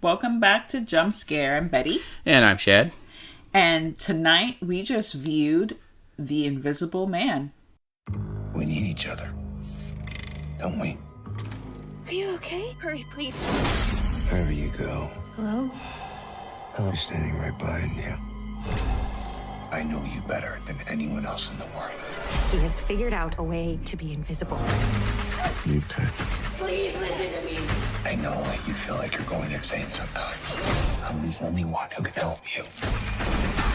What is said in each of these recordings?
Welcome back to Jump Scare. I'm Betty. And I'm Chad. And tonight we just viewed The Invisible Man. We need each other, don't we? Are you okay? Hurry, please. Wherever you go, Hello? I'm standing right behind you. I know you better than anyone else in the world. He has figured out a way to be invisible. You could. Please listen to me. I know that you feel like you're going insane sometimes. I'm the only one who can help you.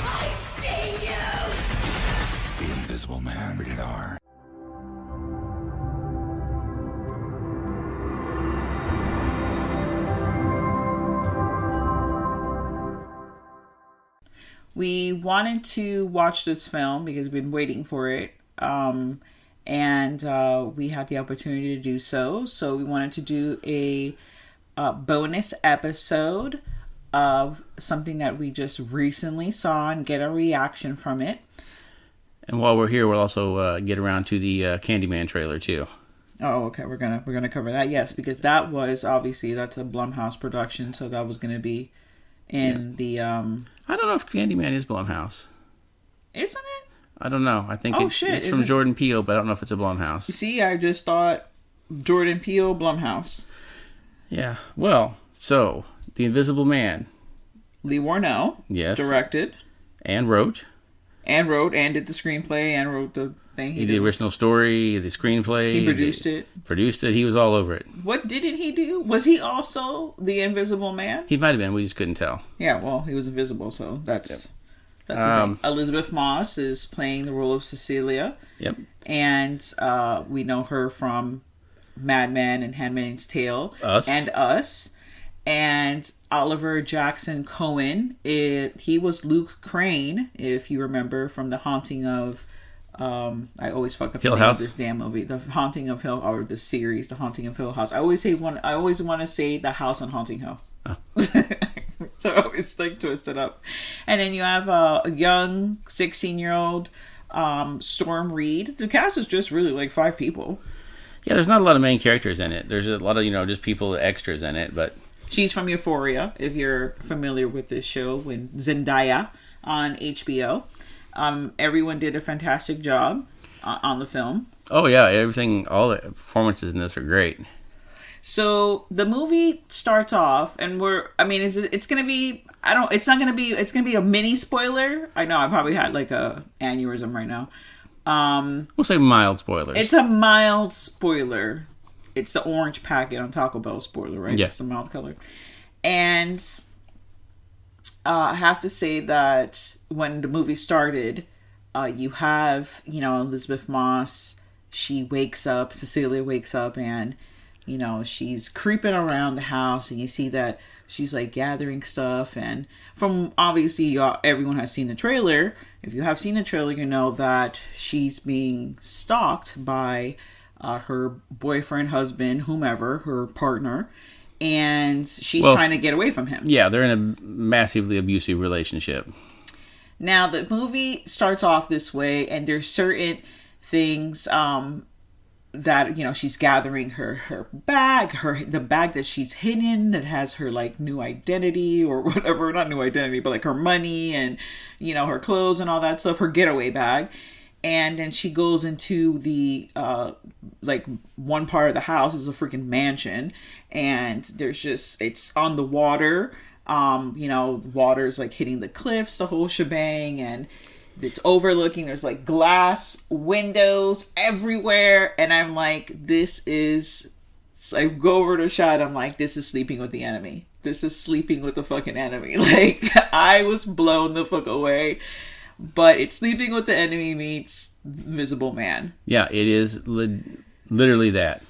I see you! The Invisible Man, rated R. We wanted to watch this film because we've been waiting for it. And we had the opportunity to do so. So we wanted to do a bonus episode of something that we just recently saw and get a reaction from it. And while we're here, we'll also get around to the Candyman trailer too. Oh, okay. We're gonna cover that. Yes, because that was obviously that's a Blumhouse production, so that was gonna be in the. I don't know if Candyman is Blumhouse. Isn't it? I don't know. I think it's from Jordan Peele, but I don't know if it's a Blumhouse. You see, I just thought Jordan Peele, Blumhouse. Yeah. Well, so The Invisible Man. Lee Warnell. Yes. Directed. And wrote. And did the screenplay and wrote the thing. He did the original story, the screenplay. He produced it. Produced it. He was all over it. What didn't he do? Was he also the Invisible Man? He might have been. We just couldn't tell. Yeah, well, he was invisible, so that's the thing. Elizabeth Moss is playing the role of Cecilia. Yep. And we know her from Mad Men and Handmaid's Tale. Us. And Oliver Jackson-Cohen, he was Luke Crane, if you remember, from The Haunting of... I always fuck up the name of this damn movie. The Haunting of Hill, or the series, The Haunting of Hill House. I always want to say The House on Haunting Hill. Oh. So I always twist it up. And then you have a young 16-year-old Storm Reed. The cast is just really 5 people. Yeah, there's not a lot of main characters in it. There's a lot of just people extras in it, but. She's from Euphoria, if you're familiar with this show, with Zendaya on HBO. Everyone did a fantastic job on the film. Oh yeah, all the performances in this are great. So the movie starts off, and it's gonna be a mini spoiler. I know I probably had a aneurysm right now. We'll say mild spoilers. It's a mild spoiler. It's the orange packet on Taco Bell spoiler, right? Yes. It's the mild color. And I have to say that when the movie started, you have, Elizabeth Moss. Cecilia wakes up, and, she's creeping around the house, and you see that she's gathering stuff. And from obviously everyone has seen the trailer. If you have seen the trailer, you know that she's being stalked by her boyfriend, husband, whomever, her partner. And she's trying to get away from him. Yeah, they're in a massively abusive relationship. Now, the movie starts off this way, and there's certain things that, she's gathering her bag, the bag that she's hidden that has her, new identity or whatever. Not new identity, but, her money and, her clothes and all that stuff, her getaway bag. And then she goes into the, one part of the house is a freaking mansion. And there's it's on the water. Water's hitting the cliffs, the whole shebang. And it's overlooking, there's glass windows everywhere. And I'm I go over to shot. I'm this is Sleeping with the Enemy. This is Sleeping with the fucking Enemy. I was blown the fuck away. But it's Sleeping with the Enemy meets Invisible Man. Yeah, it is literally that.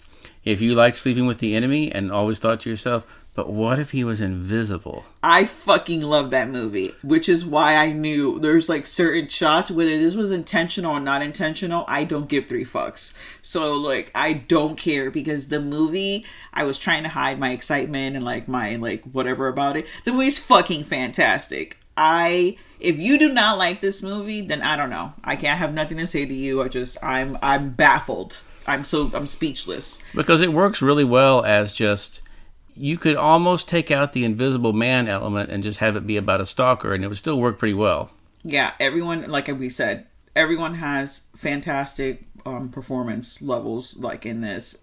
If you like Sleeping with the Enemy and always thought to yourself, but what if he was invisible? I fucking love that movie, which is why I knew there's certain shots, whether this was intentional or not intentional, I don't give 3 fucks. So I don't care, because the movie, I was trying to hide my excitement and my whatever about it. The movie's fucking fantastic. If you do not like this movie, then I don't know. I have nothing to say to you. I'm baffled. I'm speechless. Because it works really well as just you could almost take out the Invisible Man element and just have it be about a stalker, and it would still work pretty well. Yeah, everyone, like we said, everyone has fantastic performance levels, like in this.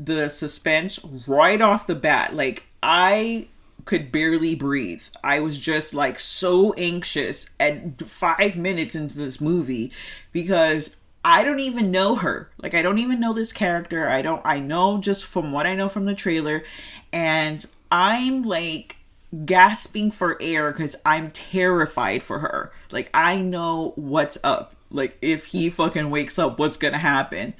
The suspense right off the bat, like, I could barely breathe. I was just like so anxious at 5 minutes into this movie because I don't even know her. Like, I don't even know this character. I know just from what I know from the trailer, and I'm like gasping for air because I'm terrified for her. Like, I know what's up. Like, if he fucking wakes up, what's gonna happen?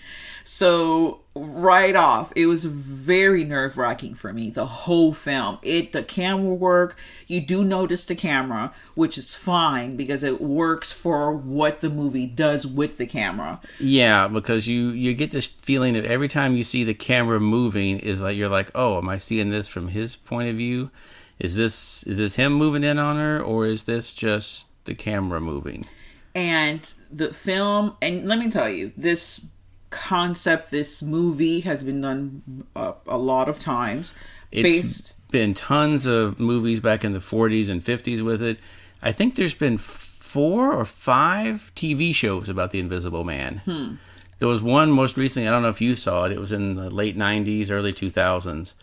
So right off, it was very nerve-wracking for me, the whole film. The camera work, you do notice the camera, which is fine because it works for what the movie does with the camera. Yeah, because you get this feeling that every time you see the camera moving is like, you're like, oh, am I seeing this from his point of view? Is this him moving in on her, or is this just the camera moving? And the film, and let me tell you, this concept, this movie has been done a lot of times. It's been tons of movies back in the 40s and 50s with it. I think there's been 4 or 5 TV shows about the Invisible Man. There was one most recently, I don't know if you saw it, it was in the late 90s, early 2000s,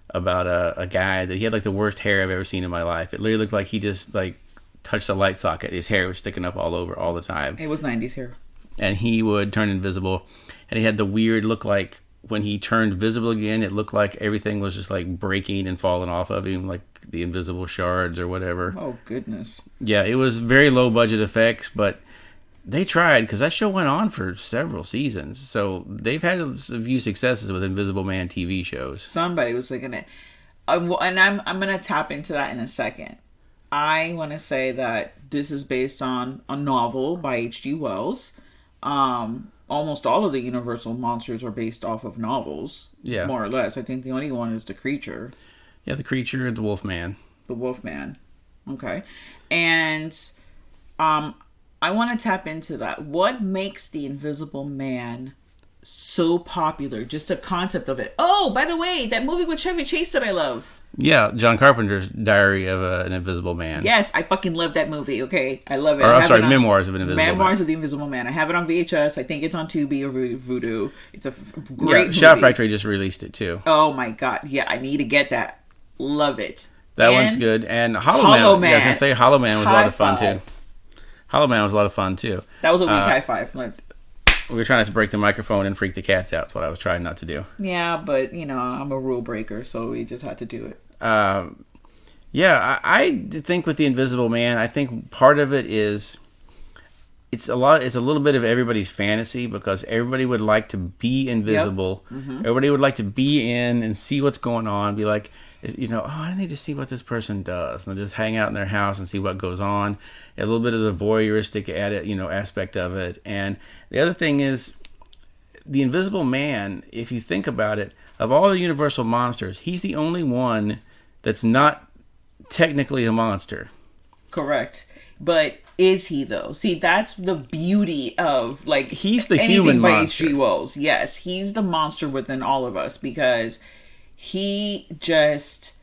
about a guy that he had like the worst hair I've ever seen in my life. It literally looked like he just like touched a light socket. His hair was sticking up all over all the time. It was 90s hair. And he would turn invisible. And he had the weird look, like when he turned visible again, it looked like everything was just like breaking and falling off of him, like the invisible shards or whatever. Oh, goodness. Yeah, it was very low budget effects, but they tried, because that show went on for several seasons. So they've had a few successes with Invisible Man TV shows. Somebody was looking at, and I'm going to tap into that in a second. I want to say that this is based on a novel by H.G. Wells. Almost all of the Universal monsters are based off of novels, more or less. I think the only one is The Creature. Yeah, The Creature and The Wolfman. The Wolfman. Okay. And I want to tap into that. What makes the Invisible Man so popular? Just the concept of it. Oh, by the way, that movie with Chevy Chase that I love. Yeah, John Carpenter's Diary of an Invisible Man. Yes, I fucking love that movie, okay? I love it. Or, I'm sorry, Memoirs of an Invisible Man. Memoirs of the Invisible Man. I have it on VHS. I think it's on Tubi or Vudu. It's a great movie. Shout Factory just released it, too. Oh, my God. Yeah, I need to get that. Love it. That one's good. And Hollow Man. Yeah, I was going to say Hollow Man was a lot of fun, too. Hollow Man was a lot of fun, too. That was a weak high five. We were trying not to break the microphone and freak the cats out. That's what I was trying not to do. Yeah, but, I'm a rule breaker, so we just had to do it. I think with the Invisible Man, I think part of it is it's a little bit of everybody's fantasy, because everybody would like to be invisible. Yep. Mm-hmm. Everybody would like to be in and see what's going on, be like, I need to see what this person does, and just hang out in their house and see what goes on. A little bit of the voyeuristic aspect of it. And the other thing is, the Invisible Man, if you think about it, of all the Universal monsters, he's the only one that's not technically a monster. Correct. But is he, though? See, that's the beauty of, like, he's the human monster. H.G. Wells. Yes, he's the monster within all of us, because he just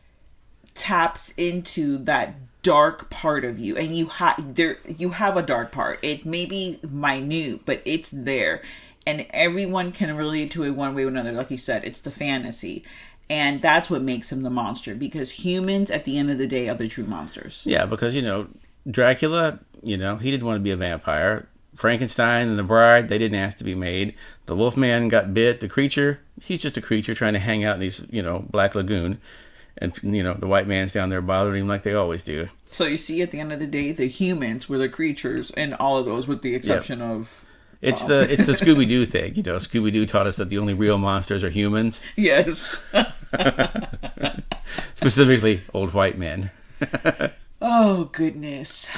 taps into that dark part of you, and you have a dark part. It may be minute, but it's there, and everyone can relate to it one way or another. Like you said, it's the fantasy. And that's what makes him the monster, because humans, at the end of the day, are the true monsters. Yeah, because, Dracula, he didn't want to be a vampire. Frankenstein and the Bride, they didn't ask to be made. The Wolfman got bit. The Creature, he's just a creature trying to hang out in these, Black Lagoon. And, the white man's down there bothering him like they always do. So you see, at the end of the day, the humans were the creatures, and all of those, with the exception of... It's the Scooby-Doo thing. Scooby-Doo taught us that the only real monsters are humans. Yes. Specifically, old white men. Oh, goodness.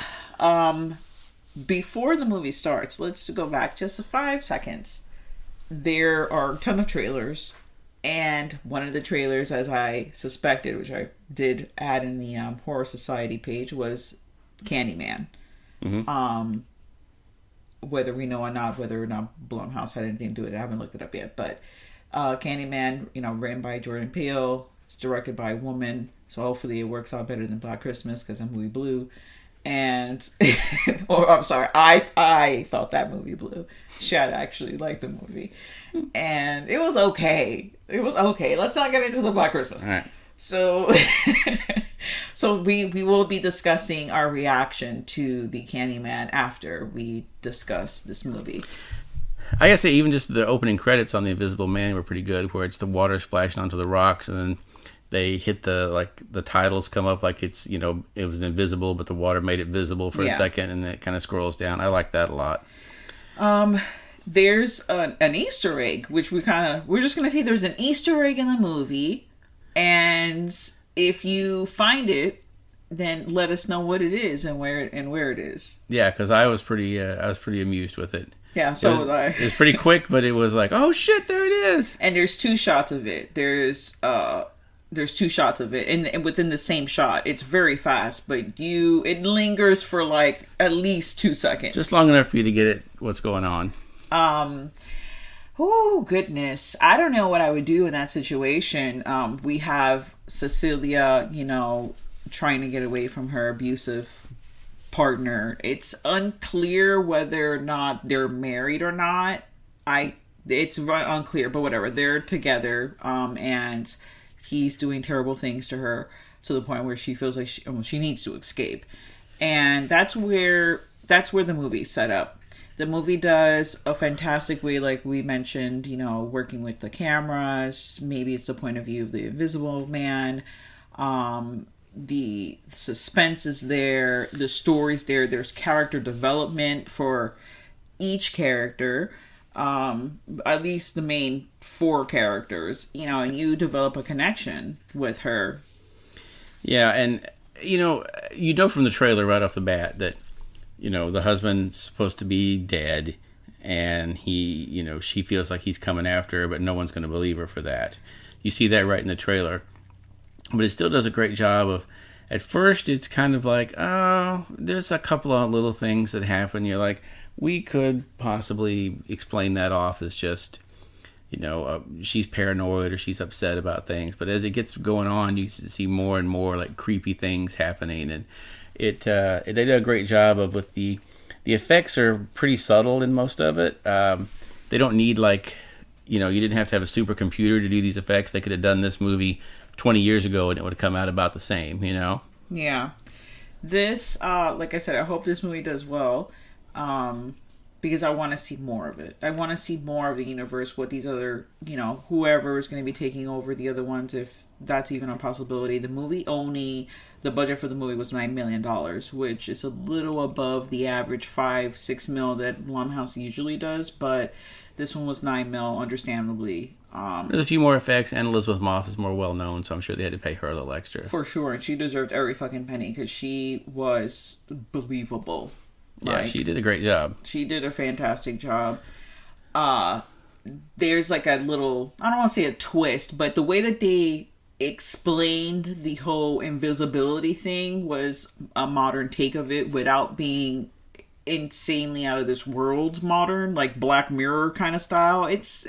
Before the movie starts, let's go back just 5 seconds. There are a ton of trailers. And one of the trailers, as I suspected, which I did add in the Horror Society page, was Candyman. Mm-hmm. Whether we know or not, whether or not Blumhouse had anything to do with it, I haven't looked it up yet. But Candyman, written by Jordan Peele, It's directed by a woman, so hopefully it works out better than Black Christmas because that movie blew. And or I'm sorry, I thought that movie blew. Shad actually liked the movie, and it was okay. It was okay. Let's not get into the Black Christmas. All right. So, so we will be discussing our reaction to the Candyman after we discuss this movie. I gotta say, even just the opening credits on The Invisible Man were pretty good, where it's the water splashing onto the rocks, and then they hit the titles come up like it's, you know, it was invisible, but the water made it visible for a second, and it kind of scrolls down. I like that a lot. There's an Easter egg, which we're just gonna say there's an Easter egg in the movie. And if you find it, then let us know what it is and where it is. Yeah, because I was pretty amused with it. Yeah, so was I. It was pretty quick, but it was like, oh shit, there it is. And there's 2 shots of it. There's 2 shots of it, and within the same shot, it's very fast, but it lingers for like at least 2 seconds, just long enough for you to get it what's going on. Oh, goodness. I don't know what I would do in that situation. We have Cecilia, you know, trying to get away from her abusive partner. It's unclear whether or not they're married or not. It's unclear, but whatever. They're together, and he's doing terrible things to her to the point where she feels like she needs to escape. And that's where the movie's set up. The movie does a fantastic way, like we mentioned, you know, working with the cameras. Maybe it's the point of view of the Invisible Man. The suspense is there. The story's there. There's character development for each character. At least the main 4 characters, you know, and you develop a connection with her. Yeah, and, you know from the trailer right off the bat that, you know, the husband's supposed to be dead, and she feels like he's coming after her, but no one's going to believe her for that. You see that right in the trailer. But it still does a great job of, at first it's kind of like, oh, there's a couple of little things that happen. You're like, we could possibly explain that off as just, you know, she's paranoid or she's upset about things. But as it gets going on, you see more and more like creepy things happening, and they did a great job of with the effects are pretty subtle in most of it. They don't need like, you know, you didn't have to have a supercomputer to do these effects. They could have done this movie 20 years ago and it would have come out about the same, you know? Yeah. This, like I said, I hope this movie does well. Because I want to see more of it. I want to see more of the universe, what these other, you know, whoever is going to be taking over the other ones, if that's even a possibility. The budget for the movie was $9 million, which is a little above the average 5-6 mil that Blumhouse usually does, but this one was $9 mil, understandably. There's a few more effects, and Elizabeth Moss is more well known, so I'm sure they had to pay her a little extra. For sure, and she deserved every fucking penny because she was believable. Yeah, she did a great job. She did a fantastic job. There's like a little, I don't want to say a twist, but the way that they explained the whole invisibility thing was a modern take of it without being insanely out of this world modern, like Black Mirror kind of style. It's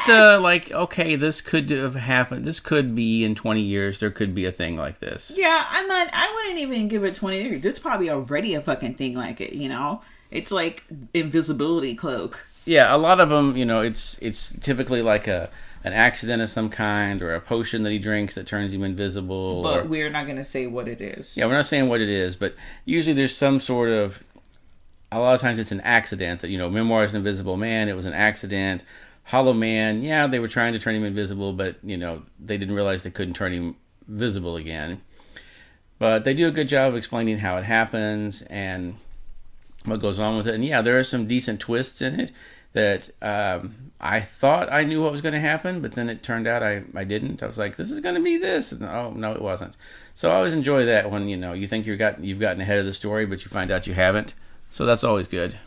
like, okay, this could have happened. This could be in 20 years. There could be a thing like this. Yeah, I wouldn't even give it 20 years. There's probably already a fucking thing like it, you know? It's like invisibility cloak. Yeah, a lot of them, you know, it's typically like an accident of some kind or a potion that he drinks that turns him invisible. But we're not going to say what it is. Yeah, we're not saying what it is, but usually there's some sort of, a lot of times it's an accident. That, you know, Memoirs of an Invisible Man, it was an accident. Hollow Man, yeah, they were trying to turn him invisible, but, you know, they didn't realize they couldn't turn him visible again. But they do a good job of explaining how it happens and what goes on with it. And yeah, there are some decent twists in it that I thought I knew what was going to happen, but then it turned out I didn't. I was like, this is going to be this. And, oh, no, it wasn't. So I always enjoy that when, you know, you think you've gotten ahead of the story, but you find out you haven't. So that's always good.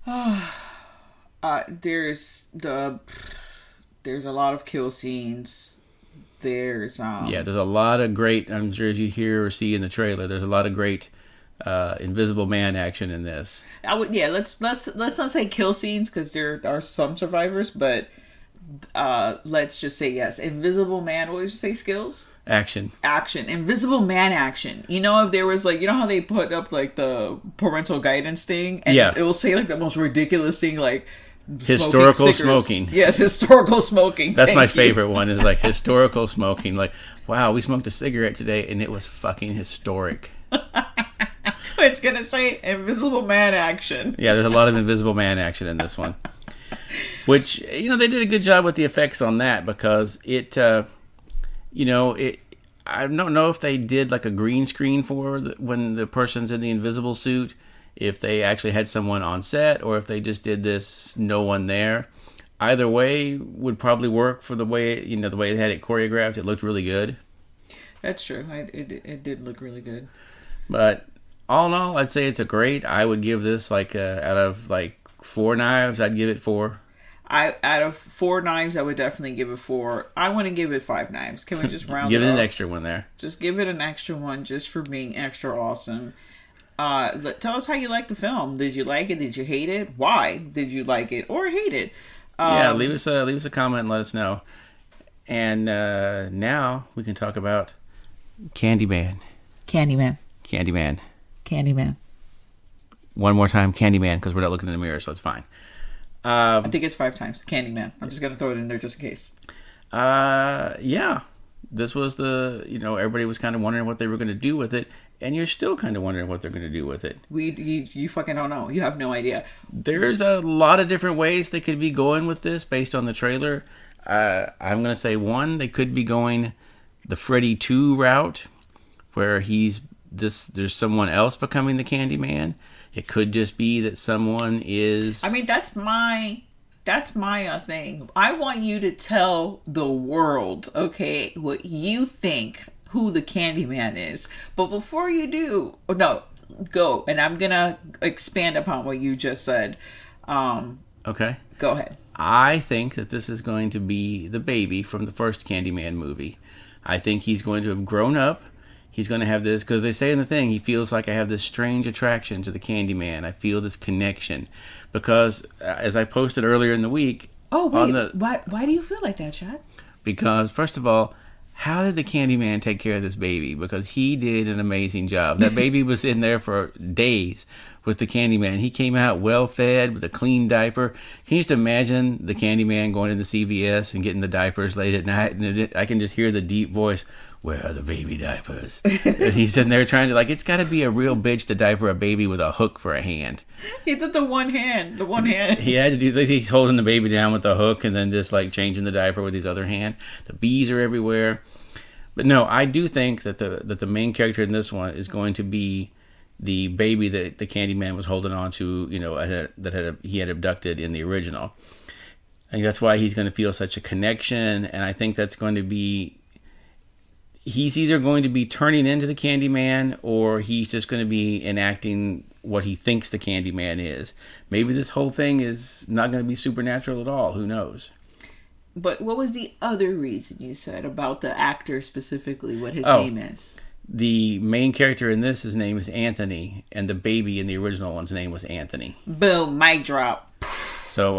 There's a lot of kill scenes. There's there's a lot of great, I'm sure as you hear or see in the trailer, there's a lot of great Invisible Man action in this. Let's not say kill scenes because there are some survivors, but let's just say yes. Invisible Man, what did you say, skills? Action. Invisible Man action. You know, if there was like, you know how they put up like the parental guidance thing? And yeah. It will say like the most ridiculous thing, like historical smoking. Yes, historical smoking. That's my favorite one, is like historical smoking. Like, wow, we smoked a cigarette today and it was fucking historic. It's going to say Invisible Man action. Yeah, there's a lot of Invisible Man action in this one. Which, you know, they did a good job with the effects on that, because it, you know, I don't know if they did like a green screen for when the person's in the invisible suit, if they actually had someone on set, or if they just did this no one there. Either way would probably work for the way, you know, the way it had it choreographed. It looked really good. That's true. It did look really good. But all in all, I'd say it's a great. I would give this like out of like 4 knives, I'd give it 4. Out of 4 knives, I would definitely give it 4. I want to give it 5 knives. Can we just round give it an extra one there? Just give it an extra one, just for being extra awesome. Tell us how you like the film. Did you like it? Did you hate it? Why did you like it or hate it? Yeah, leave us a comment and let us know. And now we can talk about Candyman. Candyman. One more time, Candyman, because we're not looking in the mirror, so it's fine. I think it's 5 times. Candyman. I'm just going to throw it in there just in case. Yeah. This was everybody was kind of wondering what they were going to do with it, and you're still kind of wondering what they're going to do with it. You fucking don't know. You have no idea. There's a lot of different ways they could be going with this based on the trailer. I'm going to say, one, they could be going the Freddy 2 route, where there's someone else becoming the Candyman. It could just be that someone is... I mean, that's my thing. I want you to tell the world, okay, what you think who the Candyman is. But before you do... No, go. And I'm going to expand upon what you just said. Okay. Go ahead. I think that this is going to be the baby from the first Candyman movie. I think he's going to have grown up. He's going to have this, because they say in the thing, he feels like I have this strange attraction to the Candyman. I feel this connection. Because, as I posted earlier in the week... Oh, wait. Why do you feel like that, Chad? Because, first of all, how did the Candyman take care of this baby? Because he did an amazing job. That baby was in there for days with the Candyman. He came out well-fed with a clean diaper. Can you just imagine the Candyman going into CVS and getting the diapers late at night? And I can just hear the deep voice... Where are the baby diapers? And he's sitting there trying to, like, it's got to be a real bitch to diaper a baby with a hook for a hand. He did the one hand. He had to do this. He's holding the baby down with the hook and then just, like, changing the diaper with his other hand. The bees are everywhere. But no, I do think that the main character in this one is going to be the baby that the Candyman was holding on to, you know, he had abducted in the original. I think that's why he's going to feel such a connection, and I think that's going to be... He's either going to be turning into the Candyman, or he's just going to be enacting what he thinks the Candyman is. Maybe this whole thing is not going to be supernatural at all. Who knows? But what was the other reason you said about the actor specifically, what his name is? The main character in this, his name is Anthony, and the baby in the original one's name was Anthony. Boom, mic drop. So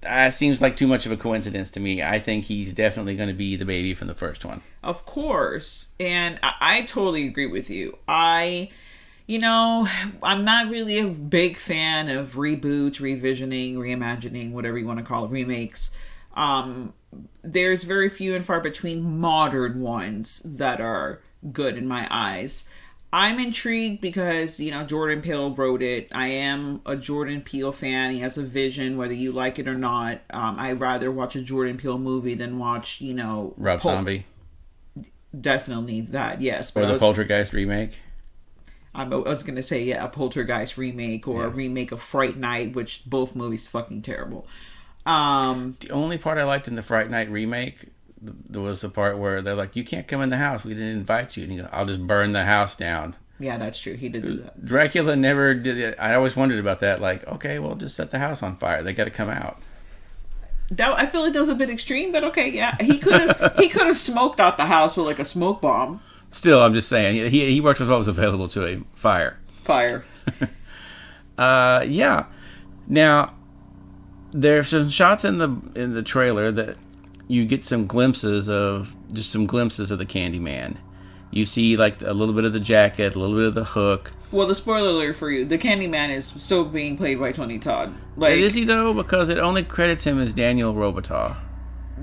that seems like too much of a coincidence to me. I think he's definitely going to be the baby from the first one. Of course. And I totally agree with you. I'm not really a big fan of reboots, revisioning, reimagining, whatever you want to call it, remakes. There's very few and far between modern ones that are good in my eyes. I'm intrigued because, Jordan Peele wrote it. I am a Jordan Peele fan. He has a vision, whether you like it or not. I'd rather watch a Jordan Peele movie than watch, Rob Zombie. Definitely that, yes. But or the Poltergeist remake. I was going to say, a Poltergeist remake or a remake of Fright Night, which both movies fucking terrible. The only part I liked in the Fright Night remake... There was the part where they're like, you can't come in the house. We didn't invite you. And he goes, I'll just burn the house down. Yeah, that's true. He did do that. Dracula never did it. I always wondered about that. Like, okay, well, just set the house on fire. They got to come out. I feel like that was a bit extreme, but okay, yeah. He could have smoked out the house with like a smoke bomb. Still, I'm just saying. He worked with what was available to him. Fire. Yeah. Now, There's some shots in the trailer that you get some glimpses of the Candyman. You see like a little bit of the jacket, a little bit of the hook. Well, the spoiler alert for you: the Candyman is still being played by Tony Todd. Like, is he though? Because it only credits him as Daniel Robital.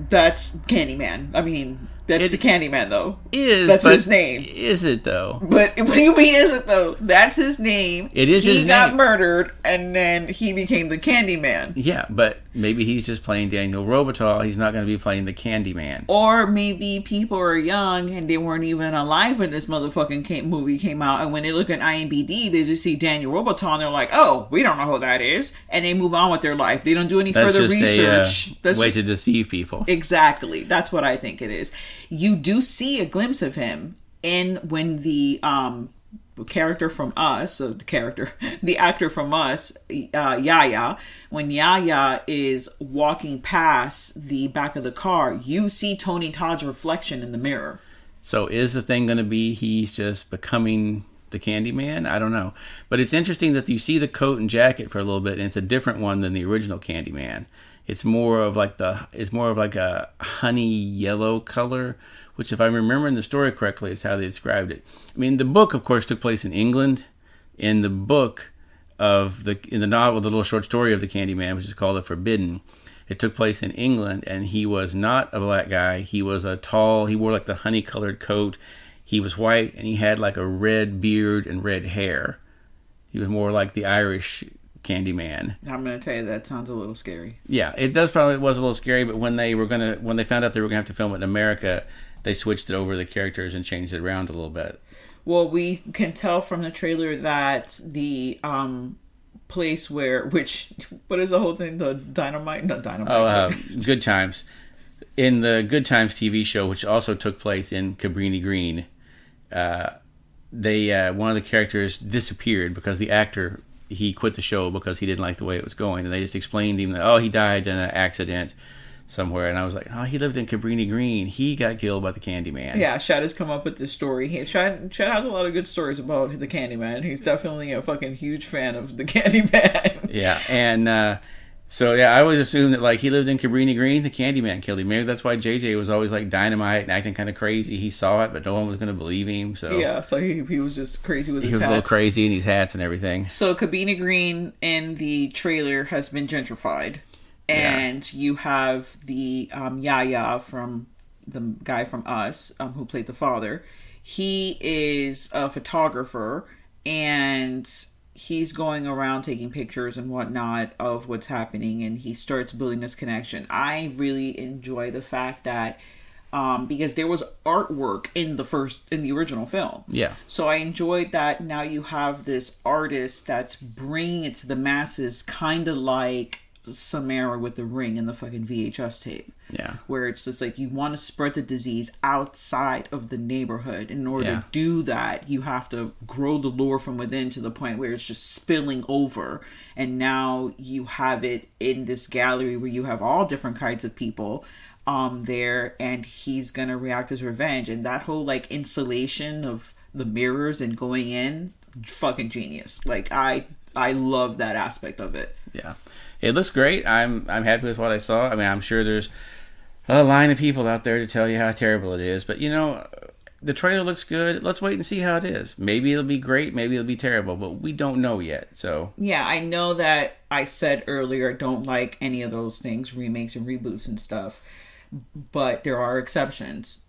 That's Candyman. I mean, that's the Candyman, though. That's his name. Is it, though? But what do you mean, is it, though? That's his name. It is his name. He got murdered, and then he became the Candyman. Yeah, but maybe he's just playing Daniel Robital. He's not going to be playing the Candyman. Or maybe people are young, and they weren't even alive when this motherfucking movie came out, and when they look at IMDb, they just see Daniel Robital, and they're like, oh, we don't know who that is, and they move on with their life. They don't do any further research. That's way to deceive people. Exactly. That's what I think it is. You do see a glimpse of him when the character from Us, the actor from Us, Yaya, when Yaya is walking past the back of the car, you see Tony Todd's reflection in the mirror. So is the thing going to be he's just becoming the Candyman? I don't know. But it's interesting that you see the coat and jacket for a little bit, and it's a different one than the original Candyman. It's more of like a honey yellow color, which, if I'm remembering the story correctly, is how they described it. I mean, the book, of course, took place in England. In the book in the novel, the little short story of the Candyman, which is called The Forbidden, it took place in England, and he was not a black guy. He was he wore like the honey-colored coat. He was white, and he had like a red beard and red hair. He was more like the Irish Candyman. I'm going to tell you, that sounds a little scary. Yeah, it was a little scary, but when they found out they were going to have to film it in America, they switched it over the characters and changed it around a little bit. Well, we can tell from the trailer that the place what is the whole thing? The dynamite? Not dynamite. Good Times. In the Good Times TV show, which also took place in Cabrini Green, one of the characters disappeared because the actor, he quit the show because he didn't like the way it was going, and they just explained to him that, he died in an accident somewhere, and I was like, he lived in Cabrini Green. He got killed by the Candyman. Yeah, Shad has come up with this story. Shad has a lot of good stories about the Candyman. He's definitely a fucking huge fan of the Candyman. Yeah, and so I always assumed that he lived in Cabrini Green, the Candyman killed him. Maybe that's why JJ was always like dynamite and acting kind of crazy. He saw it, but no one was going to believe him. So yeah, so he was just crazy with his hats. He was a little crazy in these hats and everything. So Cabrini Green in the trailer has been gentrified. And you have the Yaya from the guy from Us, who played the father. He is a photographer, and he's going around taking pictures and whatnot of what's happening, and he starts building this connection. I really enjoy the fact that because there was artwork in the original film. Yeah. So I enjoyed that now you have this artist that's bringing it to the masses, kind of like Samara with the Ring and the fucking VHS tape. Yeah. Where it's just like, you want to spread the disease outside of the neighborhood. In order to do that, you have to grow the lore from within to the point where it's just spilling over. And now you have it in this gallery where you have all different kinds of people there, and he's gonna react as revenge. And that whole installation of the mirrors and going in, fucking genius. I love that aspect of it. Yeah. It looks great. I'm happy with what I saw. I mean, I'm sure there's a line of people out there to tell you how terrible it is. But, the trailer looks good. Let's wait and see how it is. Maybe it'll be great. Maybe it'll be terrible. But we don't know yet. So yeah, I know that I said earlier I don't like any of those things, remakes and reboots and stuff. But there are exceptions.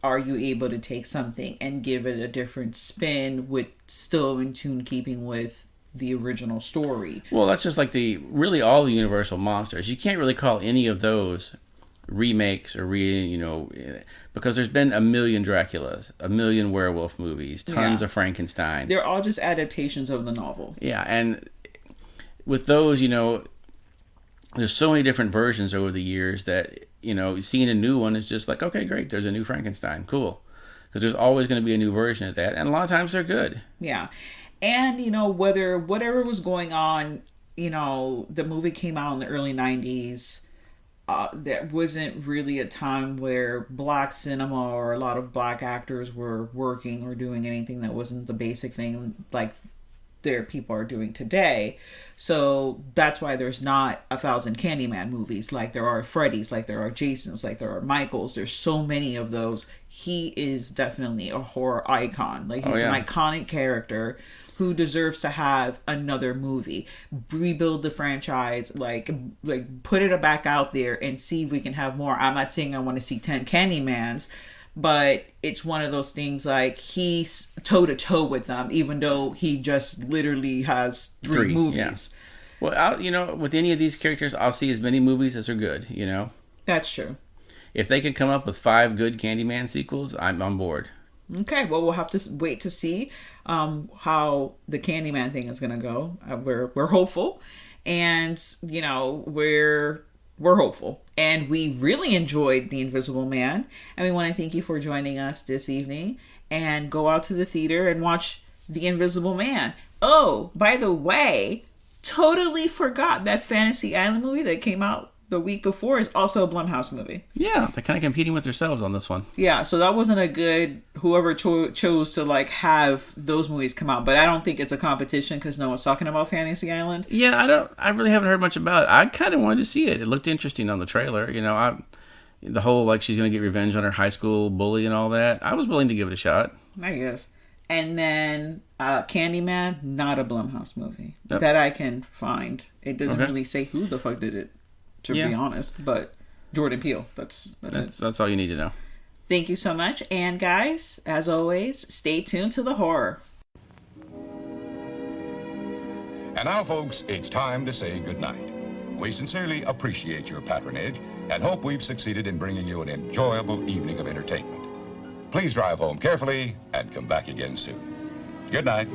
Are you able to take something and give it a different spin with still in tune keeping with the original story? Well, that's just like really all the Universal monsters. You can't really call any of those remakes or because there's been a million Draculas, a million werewolf movies, tons of Frankenstein. They're all just adaptations of the novel. Yeah, and with those, there's so many different versions over the years that, seeing a new one is just like, okay, great, there's a new Frankenstein, cool. Because there's always going to be a new version of that, and a lot of times they're good. Yeah. And, whatever was going on, the movie came out in the early 90s. There wasn't really a time where black cinema or a lot of black actors were working or doing anything that wasn't the basic thing. people are doing today. So that's why there's not 1,000 Candyman movies like there are Freddy's, like there are Jason's, like there are Michael's. There's so many of those. He is definitely a horror icon. Like, he's an iconic character who deserves to have another movie. Rebuild the franchise, like put it back out there and see if we can have more. I'm not saying I want to see 10 Candymans, but it's one of those things, like, he's toe-to-toe with them, even though he just literally has three movies. Yeah. Well, with any of these characters, I'll see as many movies as are good, That's true. If they could come up with 5 good Candyman sequels, I'm on board. Okay, well, we'll have to wait to see how the Candyman thing is going to go. We're hopeful, and, we're hopeful. And we really enjoyed The Invisible Man. And we want to thank you for joining us this evening. And go out to the theater and watch The Invisible Man. Oh, by the way, totally forgot that Fantasy Island movie that came out the week before is also a Blumhouse movie. Yeah, they're kind of competing with themselves on this one. Yeah, so that wasn't a good... Whoever chose to, have those movies come out. But I don't think it's a competition because no one's talking about Fantasy Island. Yeah, I really haven't heard much about it. I kind of wanted to see it. It looked interesting on the trailer. The whole, she's going to get revenge on her high school bully and all that. I was willing to give it a shot. I guess. And then Candyman, not a Blumhouse movie that I can find. It doesn't really say who the fuck did it, to be honest. But Jordan Peele. That's it. That's all you need to know. Thank you so much. And guys, as always, stay tuned to the horror. And now, folks, it's time to say goodnight. We sincerely appreciate your patronage and hope we've succeeded in bringing you an enjoyable evening of entertainment. Please drive home carefully and come back again soon. Good night.